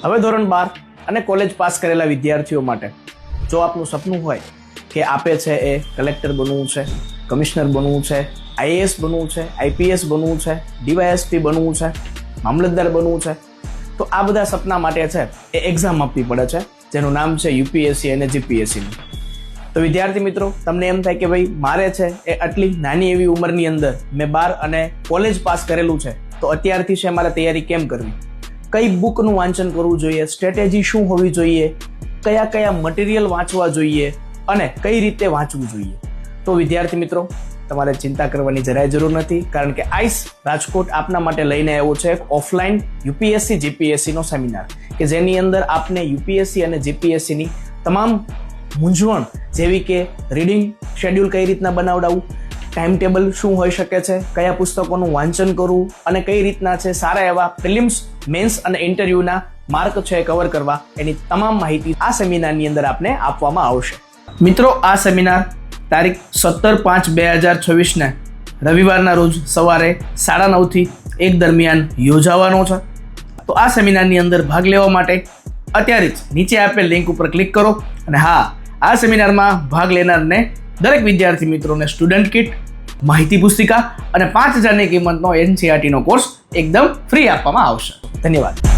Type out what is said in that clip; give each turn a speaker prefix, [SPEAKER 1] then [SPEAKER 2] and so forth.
[SPEAKER 1] હવે ધોરણ 12 અને કોલેજ પાસ કરેલા વિદ્યાર્થીઓ માટે જો આપનું સપનું હોય કે આપે છે એ કલેક્ટર બનવું છે, કમિશનર બનવું છે, આઈએએસ બનવું છે, આઈપીએસ બનવું છે, ડીવાયએસપી બનવું છે, મામલતદાર બનવું છે, તો આ બધા સપના માટે છે એ એક્ઝામ આપવી પડે છે જેનું નામ છે યુપીએસસી અને જીપીએસસીનું. તો વિદ્યાર્થી મિત્રો, તમને એમ થાય કે ભાઈ મારે છે એ આટલી નાની એવી ઉંમરની અંદર મેં 12 અને કોલેજ પાસ કરેલું છે, તો અત્યારથી છે મારે તૈયારી કેમ કરવી, કઈ બુકનું વાંચન કરવું જોઈએ, સ્ટ્રેટેજી શું હોવી જોઈએ, કયા કયા મટીરિયલ વાંચવા જોઈએ અને કઈ રીતે વાંચવું જોઈએ. તો વિદ્યાર્થી મિત્રો, તમારે ચિંતા કરવાની જરાય જરૂર નથી, કારણ કે આઈસ રાજકોટ આપના માટે લઈને આવ્યો છે એક ઓફલાઈન યુપીએસસી જીપીએસસીનો સેમિનાર કે જેની અંદર આપને યુપીએસસી અને જીપીએસસીની તમામ મૂંઝવણ જેવી કે રીડિંગ શેડ્યુલ કઈ રીતના બનાવડાવવું, ટાઈમ ટેબલ શું હોઈ શકે છે, કયા પુસ્તકોનું વાંચન કરવું અને કઈ રીતના છે સારા એવા પ્રિલિમ્સ, મેન્સ અને ઇન્ટરવ્યુના માર્ક છે કવર કરવા, એની તમામ માહિતી આ સેમિનારની અંદર આપને આપવામાં આવશે. મિત્રો, આ સેમિનાર તારીખ 17/5/2024 રવિવારના રોજ સવારે 9:30 થી 1 દરમિયાન યોજાવાનો છે. તો આ સેમિનારની અંદર ભાગ લેવા માટે અત્યારે જ નીચે આપેલ લિંક ઉપર ક્લિક કરો. અને હા, આ સેમિનારમાં ભાગ લેનારને દરેક વિદ્યાર્થી મિત્રોને સ્ટુડન્ટ કિટ, માહિતી પુસ્તિકા અને 5,000ની કિંમતનો NCERT નો કોર્સ એકદમ ફ્રી આપવામાં આવશે. ધન્યવાદ.